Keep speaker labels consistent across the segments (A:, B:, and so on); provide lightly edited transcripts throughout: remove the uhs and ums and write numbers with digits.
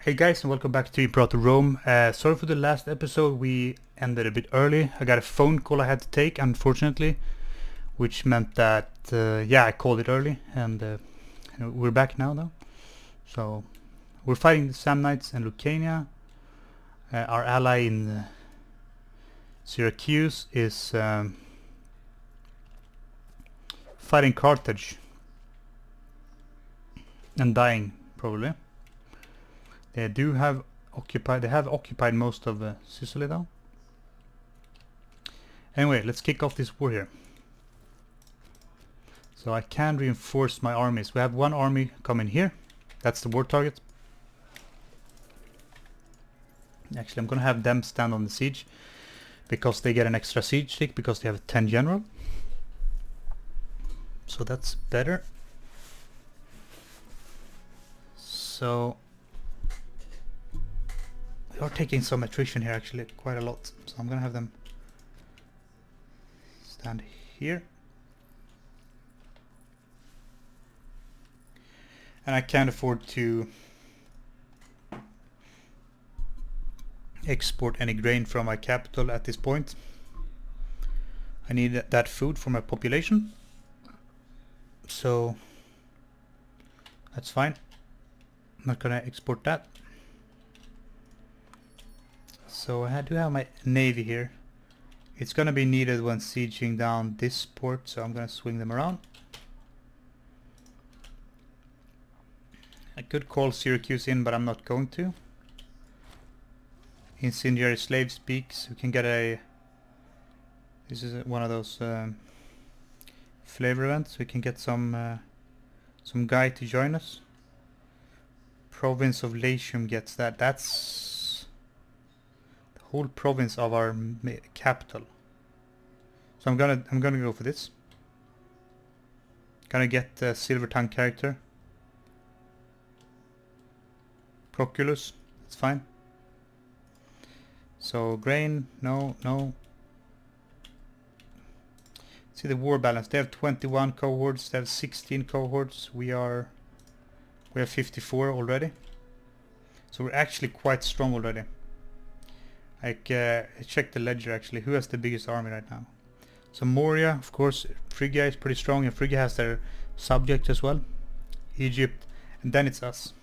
A: Hey guys, and welcome back to Imperator Rome. Sorry for the last episode, we ended a bit early. I got a phone call I had to take, unfortunately, which meant that, I called it early, and we're back now though. So, we're fighting the Samnites and Lucania. Our ally in Syracuse is fighting Carthage and dying, probably. They have occupied most of Sicily though. Anyway, let's kick off this war here. So I can reinforce my armies. We have one army coming here. That's the war target. Actually, I'm gonna have them stand on the siege because they get an extra siege tick because they have a 10 general. So that's better. So we are taking some attrition here, actually, quite a lot. So I'm gonna have them stand here. And I can't afford to export any grain from my capital at this point. I need that food for my population. So that's fine. I'm not gonna export that. So I do have my navy here. It's gonna be needed when sieging down this port, so I'm gonna swing them around. I could call Syracuse in, but I'm not going to. Incendiary slave speaks. We can get a... This is one of those flavor events. We can get some guy to join us. Province of Latium gets that. That's the whole province of our capital. So I'm gonna go for this. Gonna get a silver tongue character. Proculus, that's fine. So grain, no. See the war balance. They have 21 cohorts. They have 16 cohorts. We have 54 already. So we're actually quite strong already. I checked the ledger actually. Who has the biggest army right now? So Moria, of course. Phrygia is pretty strong, and Phrygia has their subjects as well. Egypt, and then it's us.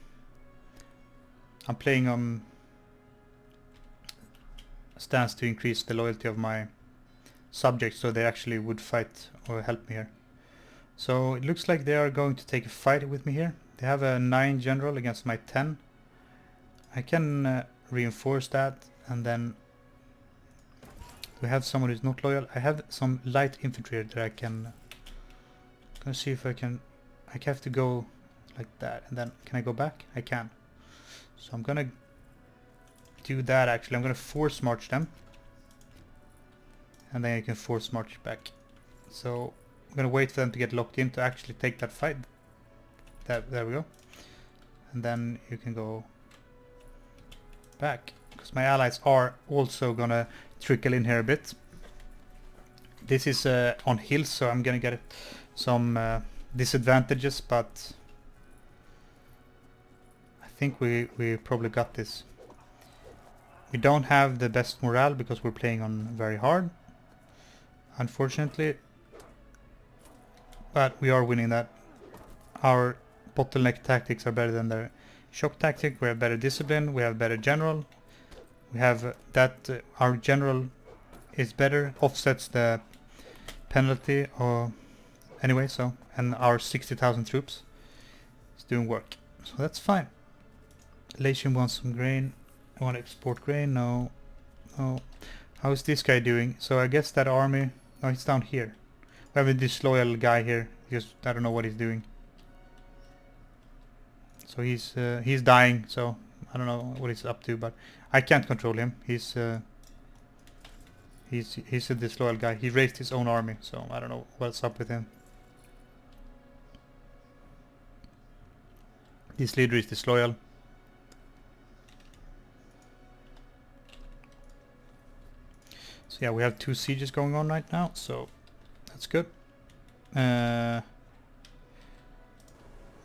A: I'm playing on stance to increase the loyalty of my subjects, so they actually would fight or help me here. So it looks like they are going to take a fight with me here. They have a 9 general against my 10. I can reinforce that, and then we have someone who's not loyal. I have some light infantry that I can... Gonna see if I have to go like that, and then can I go back? I can. So I'm gonna do that actually. I'm gonna force march them. And then I can force march back. So I'm gonna wait for them to get locked in to actually take that fight. There we go. And then you can go back. Because my allies are also gonna trickle in here a bit. This is on hills, so I'm gonna get some disadvantages, but I think we probably got this. We don't have the best morale because we're playing on very hard, unfortunately, but we are winning that. Our bottleneck tactics are better than their shock tactic. We have better discipline, we have better general. We have that our general is better, offsets the penalty or anyway, so, and our 60,000 troops is doing work. So that's fine. Latium wants some grain. I want to export grain. No. How is this guy doing? So I guess that army... No, he's down here. We have a disloyal guy here. Because I don't know what he's doing. So he's dying. So I don't know what he's up to, but I can't control him. He's a disloyal guy. He raised his own army, so I don't know what's up with him. This leader is disloyal. So yeah, we have 2 sieges going on right now, so that's good. They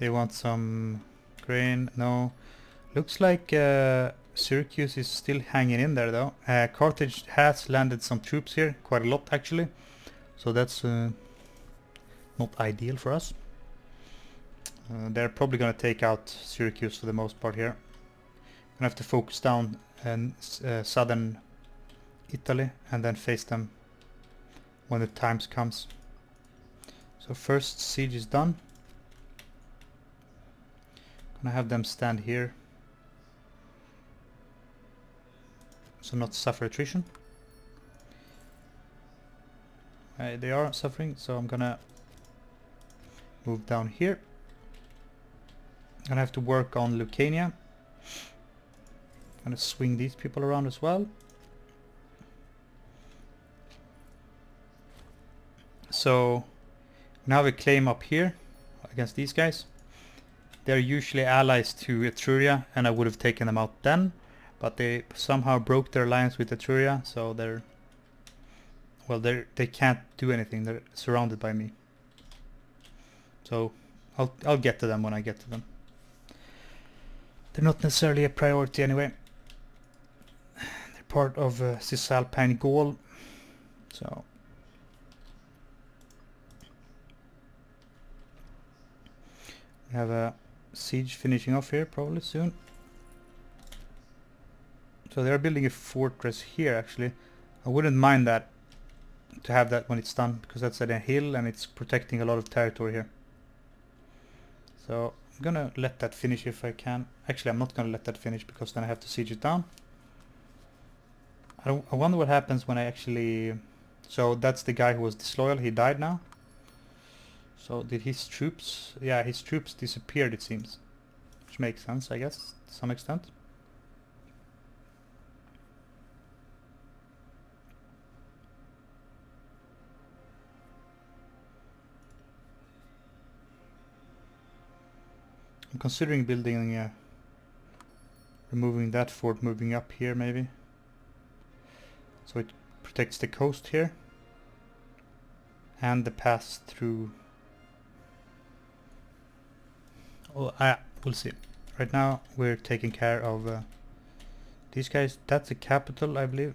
A: want some grain. No. Looks like Syracuse is still hanging in there though. Carthage has landed some troops here, quite a lot actually. So that's not ideal for us. They're probably gonna take out Syracuse for the most part here. Gonna have to focus down in southern Italy and then face them when the times comes. So first siege is done. Gonna have them stand here, so not suffer attrition. They are suffering, so I'm gonna move down here. Gonna have to work on Lucania. Gonna swing these people around as well. So now we claim up here against these guys. They're usually allies to Etruria, and I would have taken them out then, but they somehow broke their alliance with Etruria, so they can't do anything. They're surrounded by me. So I'll get to them when I get to them. They're not necessarily a priority anyway. They're part of Cisalpine Gaul, so we have a siege finishing off here probably soon. So they're building a fortress here actually. I wouldn't mind that, to have that when it's done, because that's at a hill and it's protecting a lot of territory here. So I'm gonna let that finish if I can. Actually, I'm not gonna let that finish because then I have to siege it down. I wonder what happens when I actually... So that's the guy who was disloyal. He died now. So did his troops... Yeah, his troops disappeared, it seems. Which makes sense, I guess, to some extent. I'm considering building... removing that fort, moving up here maybe. So it protects the coast here. And the pass through... Oh, we'll see. Right now we're taking care of these guys. That's the capital, I believe.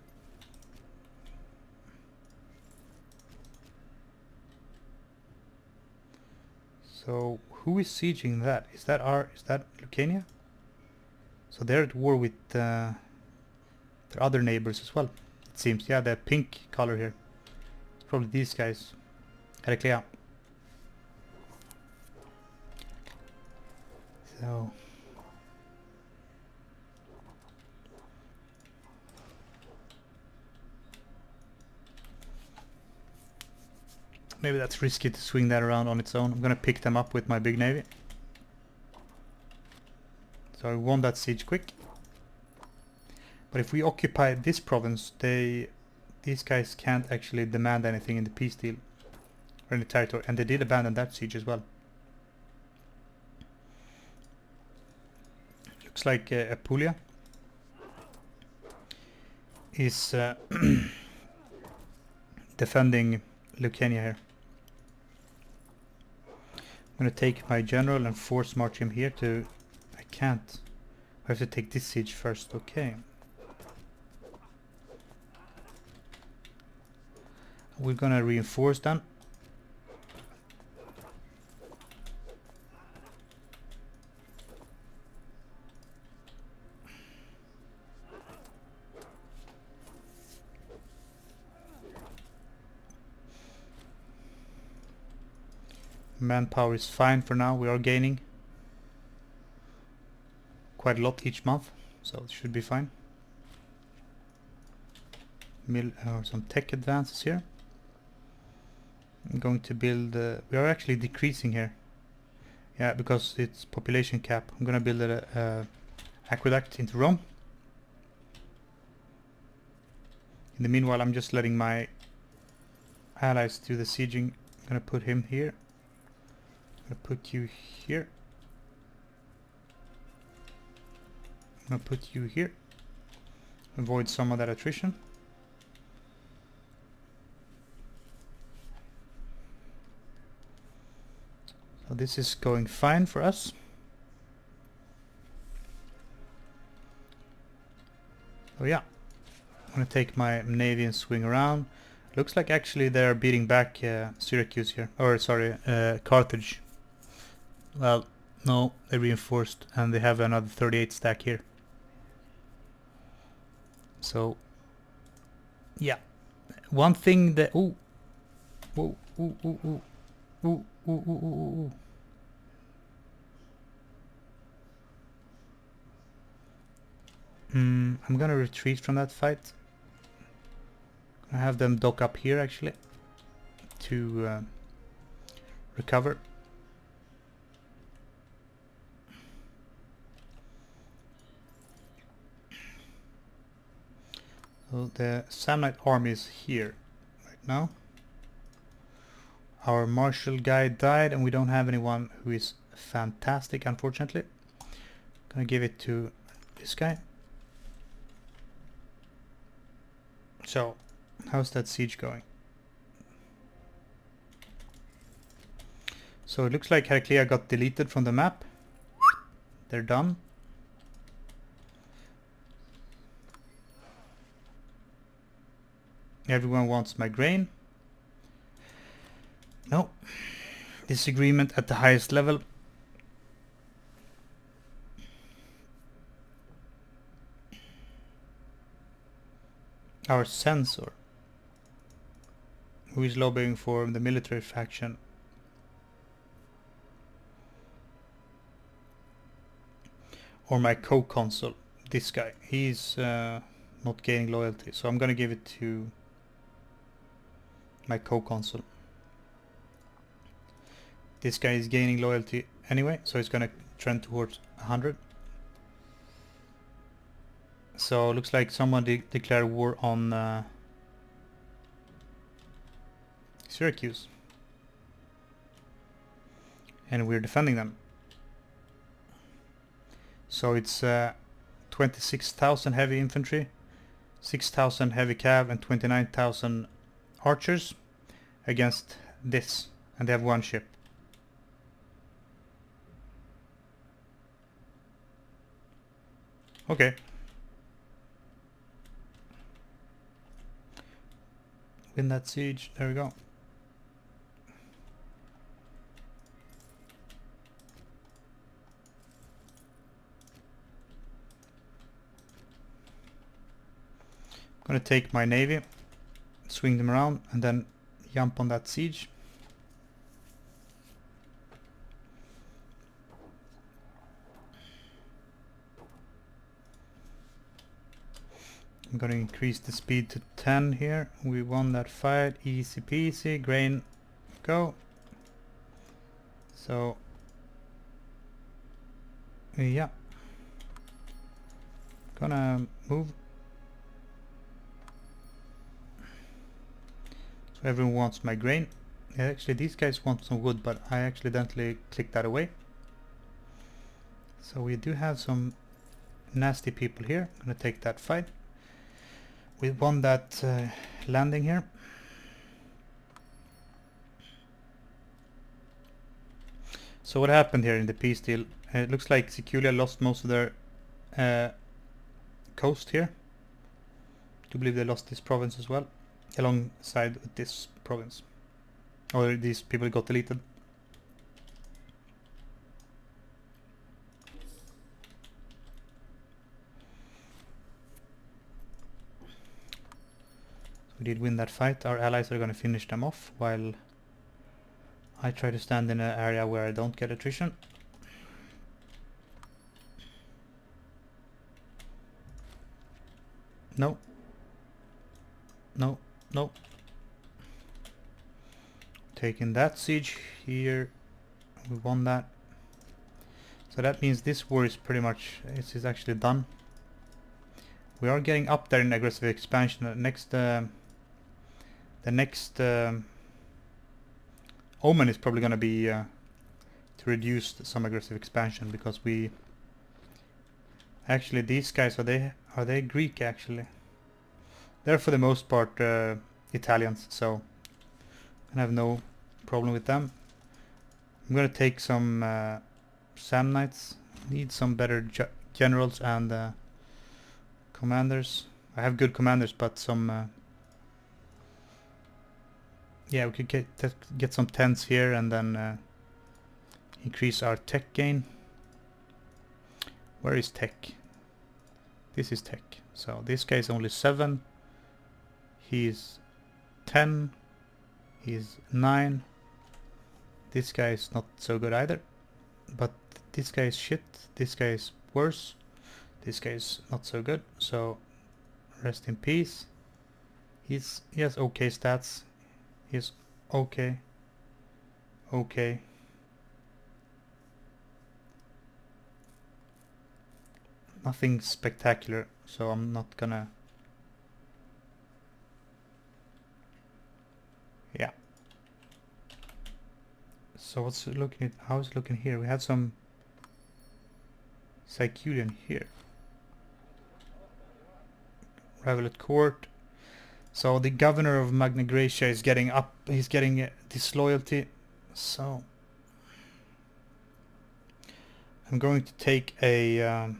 A: So who is sieging that? Is that Lucania? So they're at war with their other neighbors as well, it seems. Yeah, the pink color here. It's probably these guys. Heraclea. So maybe that's risky to swing that around on its own. I'm gonna pick them up with my big navy. So I won that siege quick. But if we occupy this province, these guys can't actually demand anything in the peace deal or in the territory, and they did abandon that siege as well. Looks like Apulia is defending Lucania here. I'm gonna take my general and force march him here to... I can't. I have to take this siege first. Okay. We're gonna reinforce them. Manpower is fine for now. We are gaining quite a lot each month, so it should be fine. Some tech advances here. I'm going to build... we are actually decreasing here. Yeah, because it's population cap. I'm gonna build a aqueduct into Rome. In the meanwhile, I'm just letting my allies do the sieging. I'm gonna put him here. I'm gonna put you here. I'm gonna put you here. Avoid some of that attrition. So this is going fine for us. So yeah, I'm gonna take my navy and swing around. Looks like actually they're beating back Syracuse here, or sorry, Carthage. Well, no, they reinforced and they have another 38 stack here. So yeah, one thing that ooh, ooh, ooh, ooh, ooh, ooh, ooh, ooh, ooh, ooh. I'm gonna retreat from that fight. I have them dock up here actually to recover. So the Samnite army is here right now. Our marshal guy died and we don't have anyone who is fantastic, unfortunately. Gonna give it to this guy. So, how's that siege going? So it looks like Heraclea got deleted from the map. They're done. Everyone wants my grain. No. Disagreement at the highest level. Our censor, who is lobbying for the military faction. Or my co-consul, this guy. He's not gaining loyalty, so I'm gonna give it to my co-consul. This guy is gaining loyalty anyway, so he's gonna trend towards 100. So looks like someone declared war on Syracuse. And we're defending them. So it's 26,000 heavy infantry, 6,000 heavy cav and 29,000 archers against this. And they have one ship. Okay. Win that siege. There we go. I'm gonna take my navy, swing them around, and then jump on that siege. I'm gonna increase the speed to 10 here. We won that fight, easy peasy. Grain, go. So yeah, gonna move. So everyone wants my grain. Yeah, actually these guys want some wood, but I accidentally clicked that away. So we do have some nasty people here. I'm gonna take that fight. We won that landing here. So what happened here in the peace deal? It looks like Siculia lost most of their coast here. I do believe they lost this province as well, alongside with this province. Or these people got deleted. We did win that fight. Our allies are going to finish them off while I try to stand in an area where I don't get attrition. No. No. No. Taking that siege here. We won that. So that means this war is pretty much, it is actually done. We are getting up there in aggressive expansion. The next omen is probably going to be to reduce some aggressive expansion, because we actually, these guys, are they Greek actually? They're for the most part Italians, so I have no problem with them. I'm gonna take some Samnites. Need some better generals and Commanders. I have good commanders, but some... yeah, we could get some tents here and then increase our tech gain. Where is tech? This is tech. So this guy is only 7. He's 10. He's 9. This guy is not so good either. But this guy is shit. This guy is worse. This guy is not so good. So rest in peace. He has okay stats. He's okay. Okay. Nothing spectacular, so I'm not gonna... yeah. So what's looking at... how's it looking here? We had some Syculian here. Rival at court. So the governor of Magna Graecia is getting up. He's getting disloyalty. So I'm going to take a...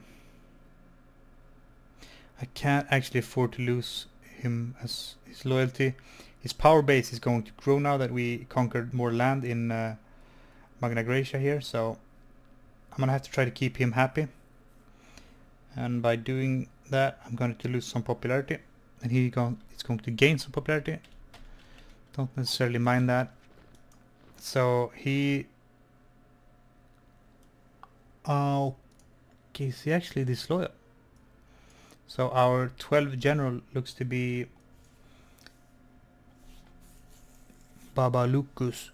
A: I can't actually afford to lose him as his loyalty. His power base is going to grow now that we conquered more land in Magna Graecia here. So I'm going to have to try to keep him happy. And by doing that, I'm going to lose some popularity. And it's going to gain some popularity. Don't necessarily mind that. So he... okay, is he actually disloyal? So our 12th general looks to be Babalucus.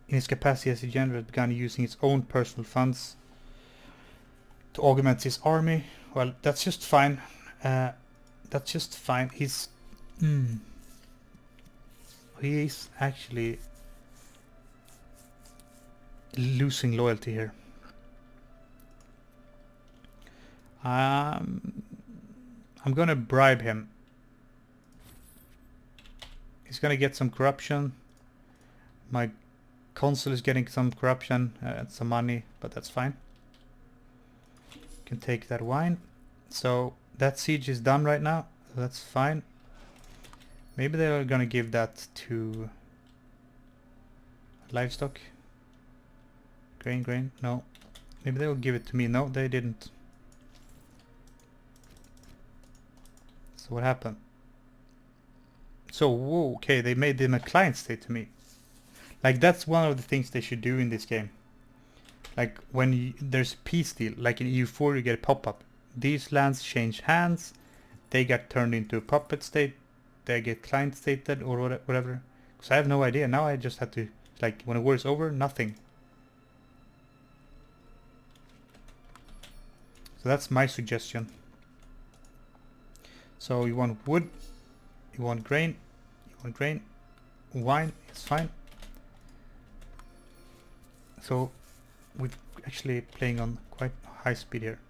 A: In his capacity as a general, began using his own personal funds to augment his army. Well, that's just fine. That's just fine. He's he is actually losing loyalty here. I'm gonna bribe him. He's gonna get some corruption. My consul is getting some corruption and some money, but that's fine. Can take that wine. So that siege is done right now. So that's fine. Maybe they're gonna give that to livestock. Grain. No. Maybe they will give it to me. No, they didn't. So what happened? So, whoa, okay, they made them a client state to me. Like, that's one of the things they should do in this game. Like, when there's a peace deal, like in EU4 you get a pop-up. These lands change hands, they get turned into a puppet state, they get client stated or whatever. Because I have no idea, now I just have to, like, when the war is over, nothing. So that's my suggestion. So you want wood, you want grain, wine, it's fine. So we're actually playing on quite high speed here.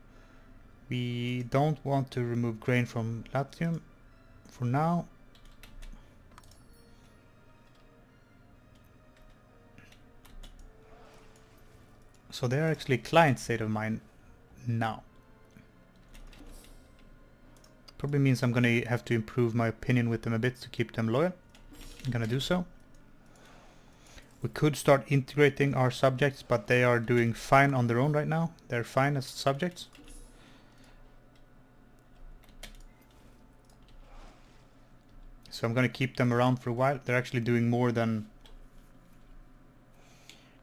A: We don't want to remove grain from Latium for now. So they're actually client state of mine now. Probably means I'm gonna have to improve my opinion with them a bit to keep them loyal. I'm gonna do so. We could start integrating our subjects, but they are doing fine on their own right now. They're fine as subjects. So I'm gonna keep them around for a while. They're actually doing more than...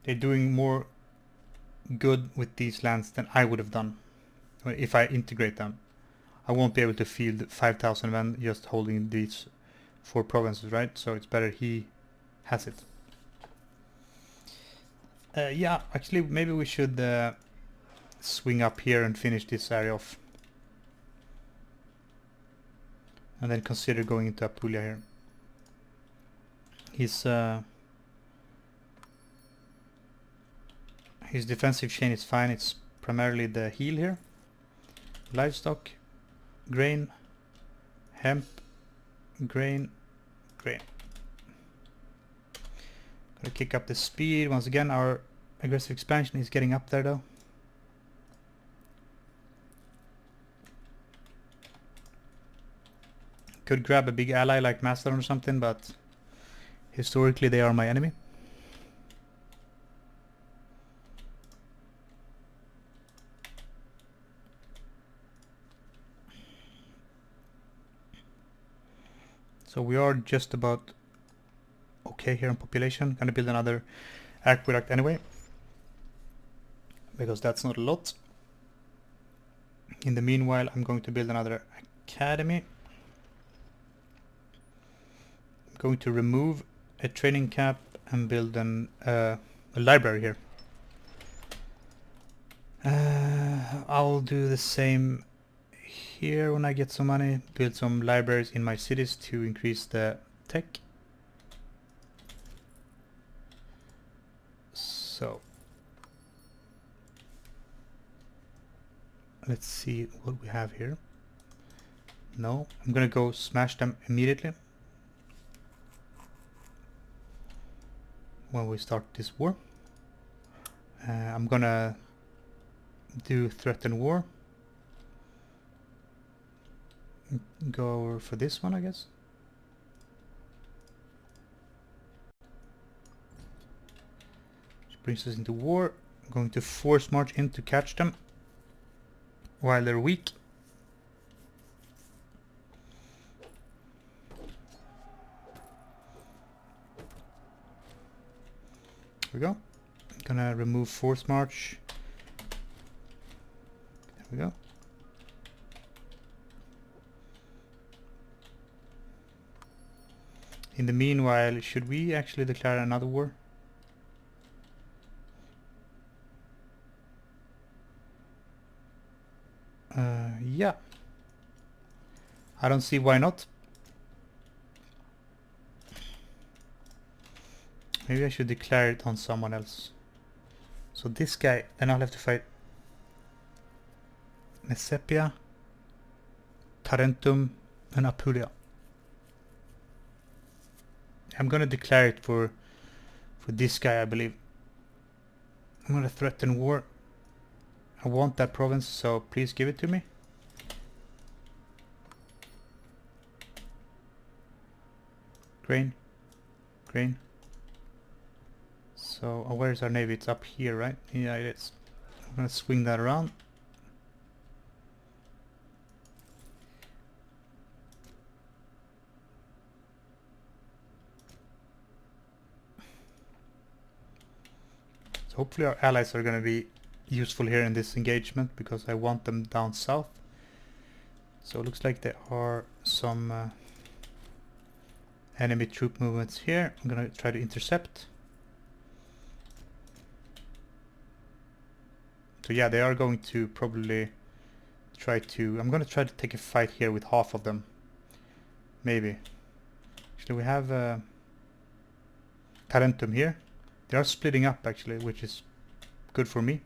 A: they're doing more good with these lands than I would have done if I integrate them. I won't be able to field 5,000 men just holding these 4 provinces, right? So it's better he has it. Yeah, actually maybe we should swing up here and finish this area off. And then consider going into Apulia here. His defensive chain is fine, it's primarily the heel here. Livestock, grain, hemp, grain. Gonna kick up the speed. Once again, our aggressive expansion is getting up there though. Could grab a big ally like Mastodon or something, but historically they are my enemy. So we are just about okay here in population. Gonna build another aqueduct anyway, because that's not a lot. In the meanwhile, I'm going to build another academy. I'm going to remove a training camp and build a library here. I'll do the same here when I get some money. Build some libraries in my cities to increase the tech. So let's see what we have here. No, I'm gonna go smash them immediately when we start this war. I'm gonna do threaten war. Go for this one, I guess. Which brings us into war. I'm going to force march in to catch them while they're weak. There we go. I'm gonna remove force march. There we go. In the meanwhile, should we actually declare another war? Yeah. I don't see why not. Maybe I should declare it on someone else. So this guy, then I'll have to fight Mesepia, Tarentum, and Apulia. I'm gonna declare it for this guy, I believe. I'm gonna threaten war. I want that province, so please give it to me. Grain. Grain. So, where's our navy? It's up here, right? Yeah, it is. I'm gonna swing that around. So hopefully our allies are gonna be useful here in this engagement, because I want them down south. So it looks like there are some enemy troop movements here. I'm gonna try to intercept. So yeah, they are going to probably try to... I'm gonna try to take a fight here with half of them. Maybe. Actually, we have Tarentum here. They are splitting up actually, which is good for me.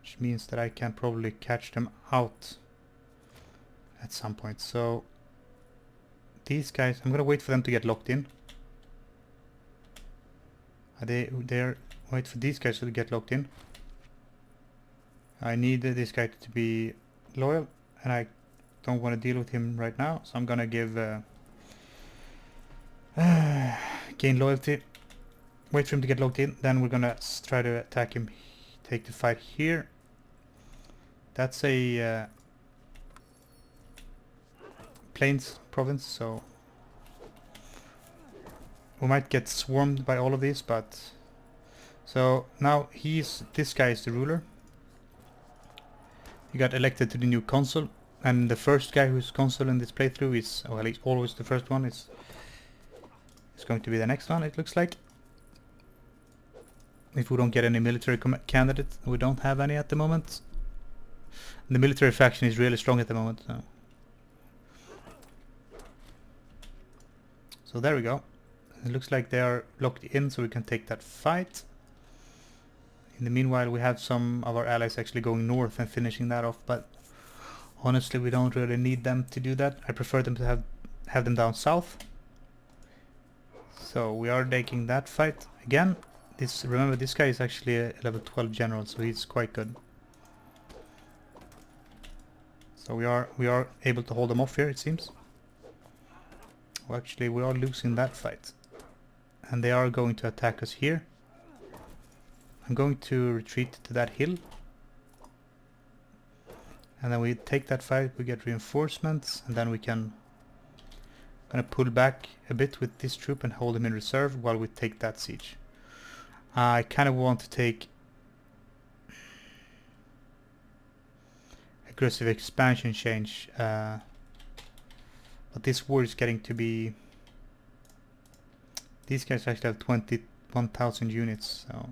A: Which means that I can probably catch them out at some point. So these guys, I'm gonna wait for them to get locked in. Are they're wait for these guys to get locked in. I need this guy to be loyal, and I don't want to deal with him right now, so I'm gonna give gain loyalty, wait for him to get locked in, then we're gonna try to attack him, take the fight here. That's a plains province, so we might get swarmed by all of these, but so now this guy is the ruler. He got elected to the new consul, and the first guy who's consul in this playthrough is, well, he's always the first one, is going to be the next one, it looks like. If we don't get any military candidates, we don't have any at the moment. And the military faction is really strong at the moment. So there we go. It looks like they are locked in, so we can take that fight. In the meanwhile, we have some of our allies actually going north and finishing that off, but honestly, we don't really need them to do that. I prefer them to have them down south. So we are taking that fight again. Remember, this guy is actually a level 12 general, so he's quite good. So we are able to hold them off here, it seems. Well, actually, we are losing that fight. And they are going to attack us here. I'm going to retreat to that hill. And then we take that fight, we get reinforcements, and then we can gonna pull back a bit with this troop and hold him in reserve while we take that siege. I kind of want to take aggressive expansion change, but this war is getting to be... These guys actually have 21,000 units, so...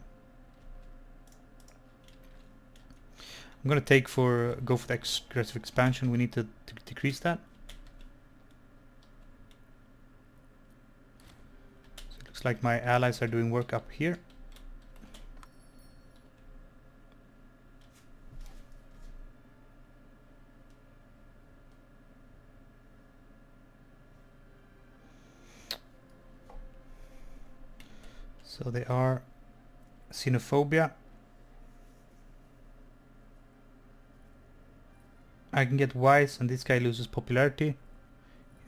A: I'm gonna go for the aggressive expansion. We need to decrease that. So it looks like my allies are doing work up here. So they are xenophobia. I can get wise and this guy loses popularity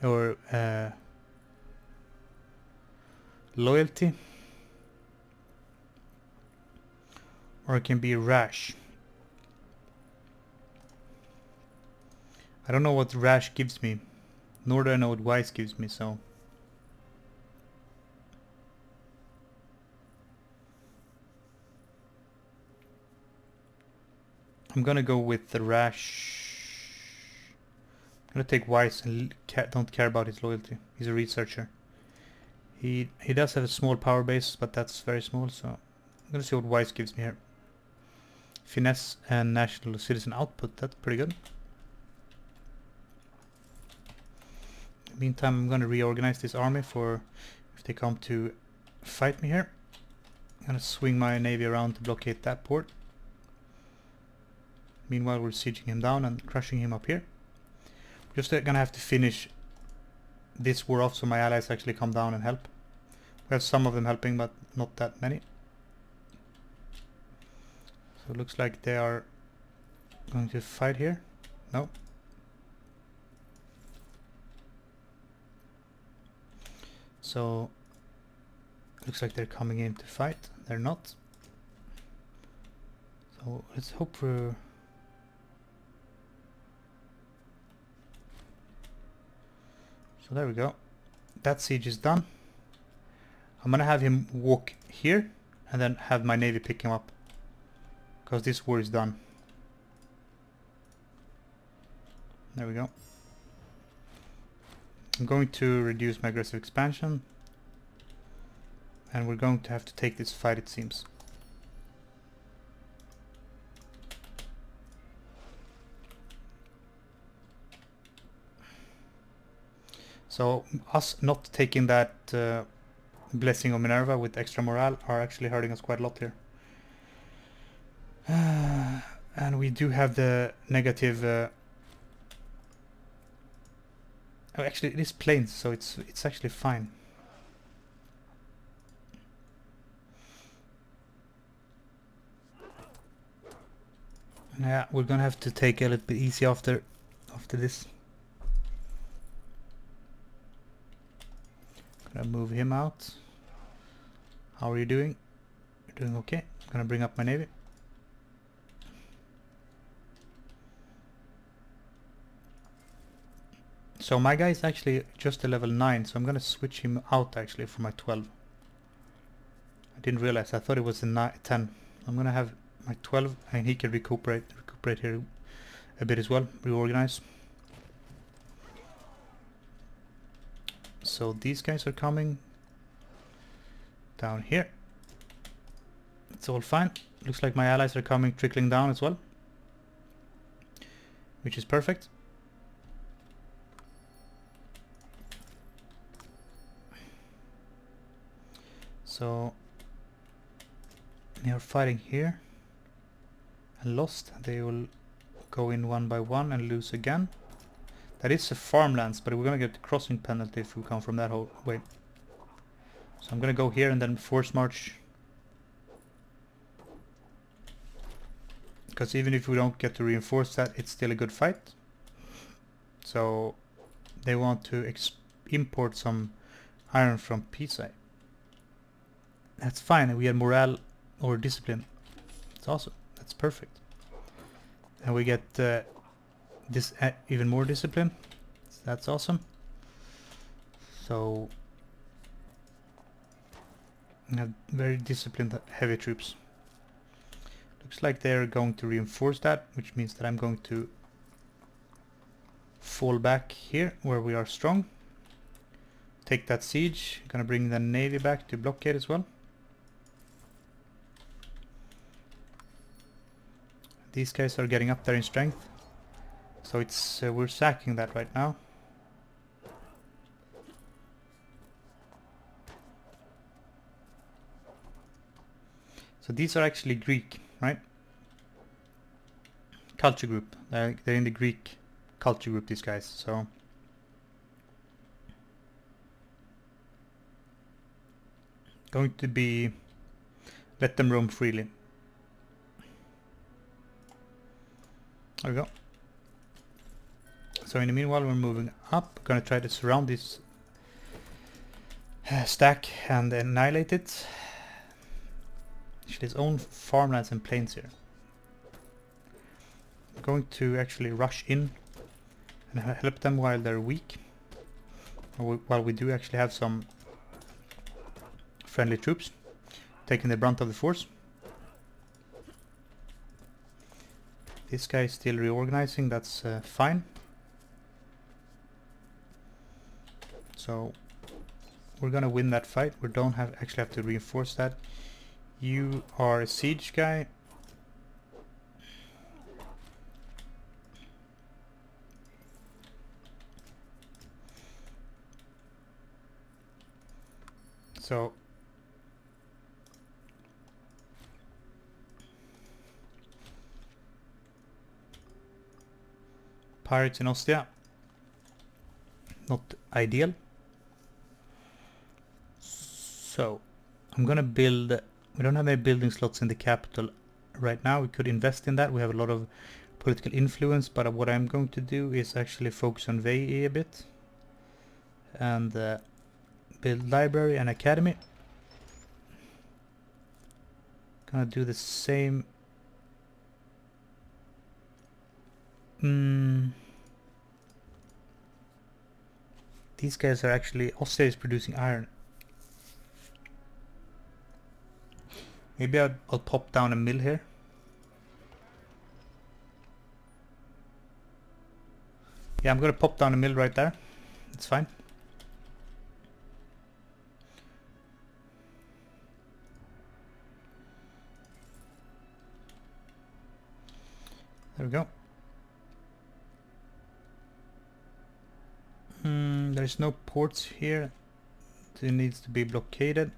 A: or loyalty, or it can be rash. I don't know what rash gives me, nor do I know what wise gives me, so I'm gonna go with the rash. I'm gonna take wise and don't care about his loyalty. He's a researcher. He does have a small power base, but that's very small, so I'm gonna see what wise gives me here. Finesse and national citizen output, that's pretty good. In the meantime, I'm gonna reorganize this army for if they come to fight me here. I'm gonna swing my navy around to blockade that port. Meanwhile, we're sieging him down and crushing him up here. We're just gonna have to finish this war off so my allies actually come down and help. We have some of them helping, but not that many. So it looks like they are going to fight here. No. So looks like they're coming in to fight. They're not. So let's hope for... So there we go. That siege is done. I'm gonna have him walk here and then have my navy pick him up, because this war is done. There we go. I'm going to reduce my aggressive expansion, and we're going to have to take this fight, it seems. So us not taking that blessing of Minerva with extra morale are actually hurting us quite a lot here. And we do have the negative... oh, actually it is plains, so it's actually fine. Yeah, we're gonna have to take a little bit easy after this. Gonna move him out. How are you doing? You're doing okay. I'm gonna bring up my navy. So my guy is actually just a level 9, so I'm gonna switch him out actually for my 12. I didn't realize, I thought it was a 10. I'm gonna have my 12 and he can recuperate here a bit as well, reorganize. So these guys are coming down here. It's all fine. Looks like my allies are coming, trickling down as well, which is perfect. So they are fighting here and lost. They will go in one by one and lose again. That is a farmlands, but we're gonna get the crossing penalty if we come from that whole way. So I'm gonna go here and then force march, because even if we don't get to reinforce that, it's still a good fight. So they want to import some iron from Pisa. That's fine. We have morale or discipline. It's awesome. That's perfect. And we get this even more discipline. So that's awesome. So we have very disciplined heavy troops. Looks like they're going to reinforce that, which means that I'm going to fall back here where we are strong. Take that siege. Gonna bring the navy back to blockade as well. These guys are getting up there in strength. So it's we're sacking that right now. So these are actually Greek, right? Culture group. They're in the Greek culture group, these guys. So going to be let them roam freely. There we go. So in the meanwhile, we're moving up. Gonna try to surround this stack and annihilate it. Actually, his own farmlands and plains here. I'm going to actually rush in and help them while they're weak. While we do actually have some friendly troops taking the brunt of the force. This guy is still reorganizing, that's fine. So we're gonna win that fight. We don't actually have to reinforce that. You are a siege guy. So pirates in Ostia, not ideal. So I'm gonna build. We don't have any building slots in the capital right now. We could invest in that. We have a lot of political influence, but what I'm going to do is actually focus on VE a bit and build library and academy. Gonna do the same. These guys are actually, Ostia is producing iron. Maybe I'll pop down a mill here. Yeah, I'm gonna pop down a mill right there. It's fine. There we go. There's no ports here. It needs to be blockaded.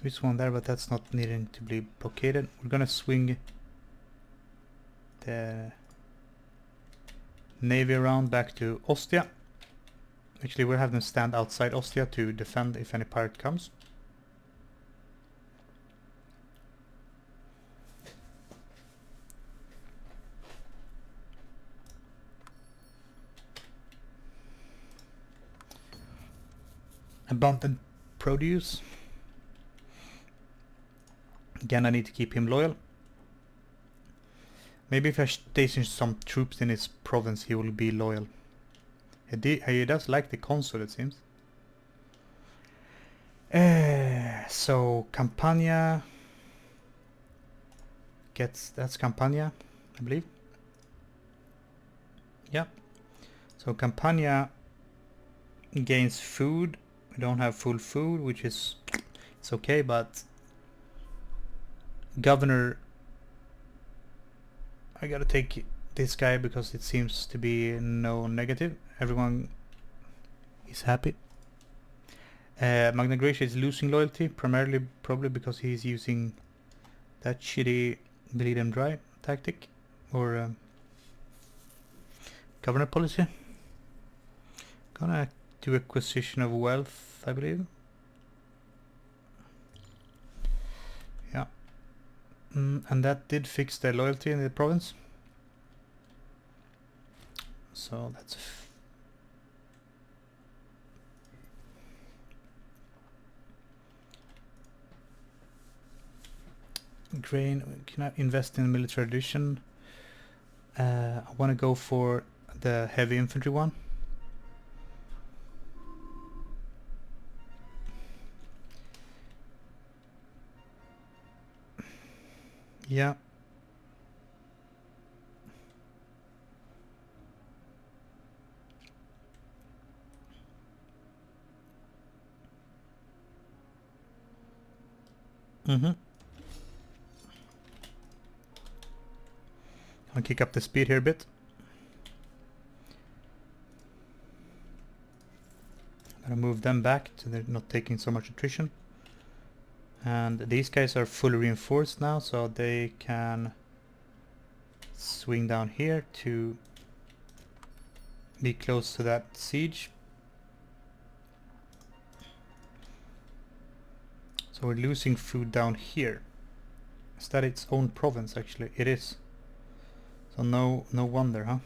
A: There's one there, but that's not needing to be blockaded. We're gonna swing the navy around back to Ostia. Actually, we'll have them stand outside Ostia to defend if any pirate comes. Abundant produce. Again, I need to keep him loyal. Maybe if I station some troops in his province, he will be loyal. He does like the consul, it seems. So Campania gets, that's Campania, I believe. Yeah. So Campania gains food. We don't have full food, which is, it's okay, but governor, I gotta take this guy because it seems to be no negative. Everyone is happy. Magna Graecia is losing loyalty, primarily probably because he's using that shitty bleed and dry tactic or governor policy. Gonna do acquisition of wealth, I believe. Yeah. And that did fix their loyalty in the province. So that's Grain, can I invest in military addition? I want to go for the heavy infantry one. Yeah. Mm-hmm. I'll kick up the speed here a bit. I'm gonna move them back so they're not taking so much attrition. And these guys are fully reinforced now, so they can swing down here to be close to that siege. So we're losing food down here. Is that its own province actually? It is. So no wonder, huh?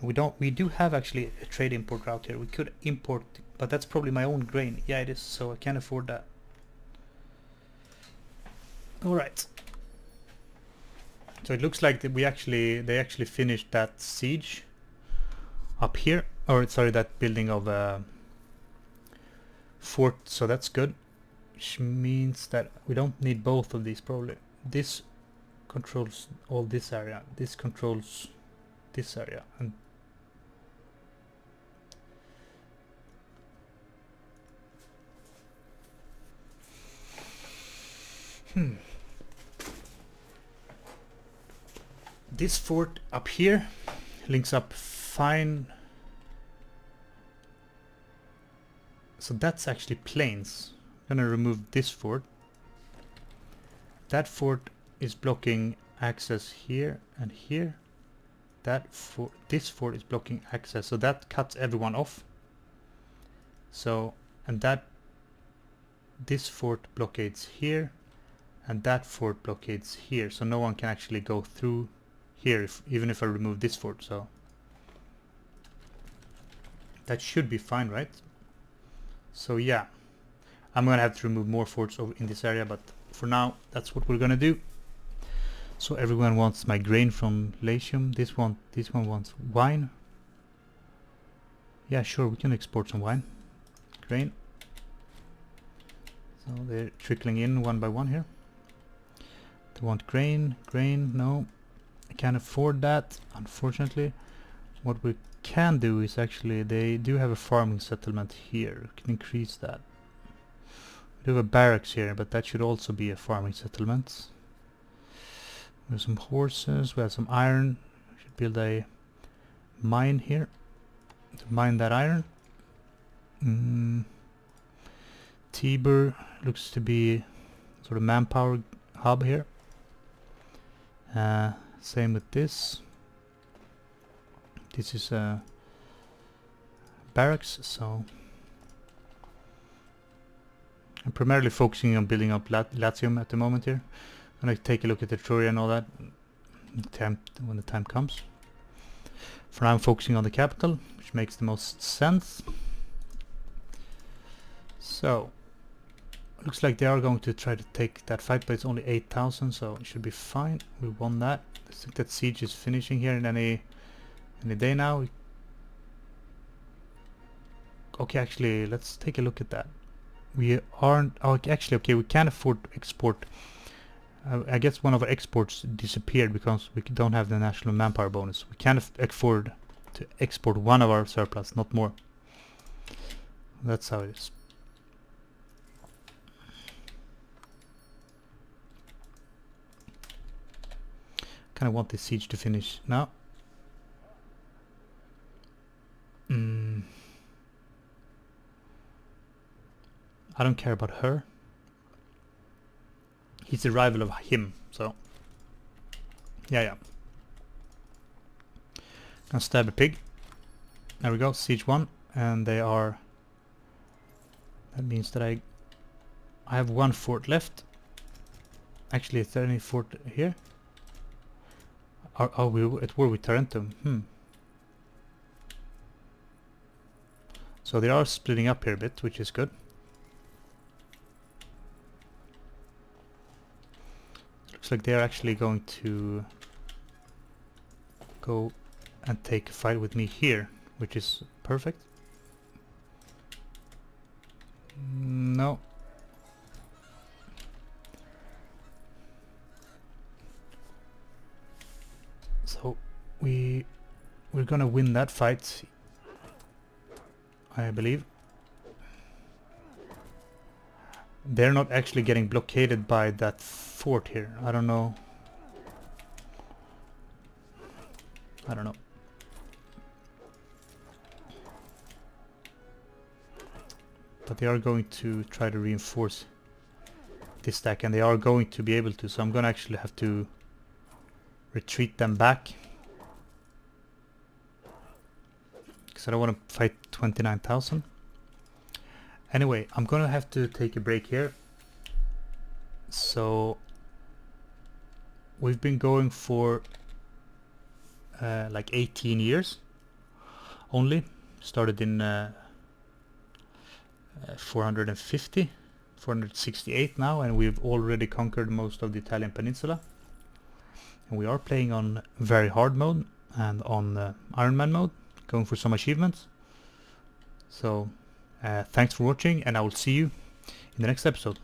A: We do have actually a trade import route here. We could import, but that's probably my own grain. Yeah, it is, so I can't afford that. Alright. So it looks like that they actually finished that siege up here, or sorry, that building of fort, so that's good. Which means that we don't need both of these probably. This controls all this area, this controls this area, and this fort up here links up fine. So that's actually plains. I'm gonna remove this fort. That fort is blocking access here and here. This fort is blocking access, so that cuts everyone off. So, and this fort blockades here, and that fort blockades here, so no one can actually go through here even if I remove this fort. So that should be fine, right? So yeah, I'm gonna have to remove more forts over in this area, but for now that's what we're gonna do. So everyone wants my grain from Latium. This one wants wine. Yeah, sure, we can export some wine. Grain. So they're trickling in one by one here. They want grain, no. I can't afford that, unfortunately. What we can do is actually, they do have a farming settlement here. We can increase that. We do have a barracks here, but that should also be a farming settlement. We have some horses, we have some iron. We should build a mine here to mine that iron. Tiber looks to be sort of manpower hub here. Same with this. This is a barracks, so I'm primarily focusing on building up Latium at the moment here. I'm gonna take a look at Etruria and all that when the time comes. For now I'm focusing on the capital, which makes the most sense. So, looks like they are going to try to take that fight, but it's only 8,000, so it should be fine. We won that. I think that siege is finishing here in any day now. Okay, actually, let's take a look at that. We aren't... Oh, actually, okay, we can't afford to export. I guess one of our exports disappeared because we don't have the national manpower bonus. We can't afford to export one of our surplus, not more. That's how it is. Kind of want this siege to finish now. I don't care about her. He's a rival of him, so yeah. Gonna stab a pig. There we go, siege 1, and they are... That means that I have one fort left. Actually, is there any fort here? Are we at war with Tarentum? So they are splitting up here a bit, which is good. like they're actually going to go and take a fight with me here, which is perfect. No. So we're gonna win that fight, I believe. They're not actually getting blockaded by that fort here. I don't know. But they are going to try to reinforce this stack, and they are going to be able to, so I'm gonna actually have to retreat them back, because I don't want to fight 29,000. Anyway, I'm gonna have to take a break here. So we've been going for like 18 years only. Started in 468 now, and we've already conquered most of the Italian peninsula. And we are playing on very hard mode and on Ironman mode, going for some achievements. So thanks for watching, and I will see you in the next episode.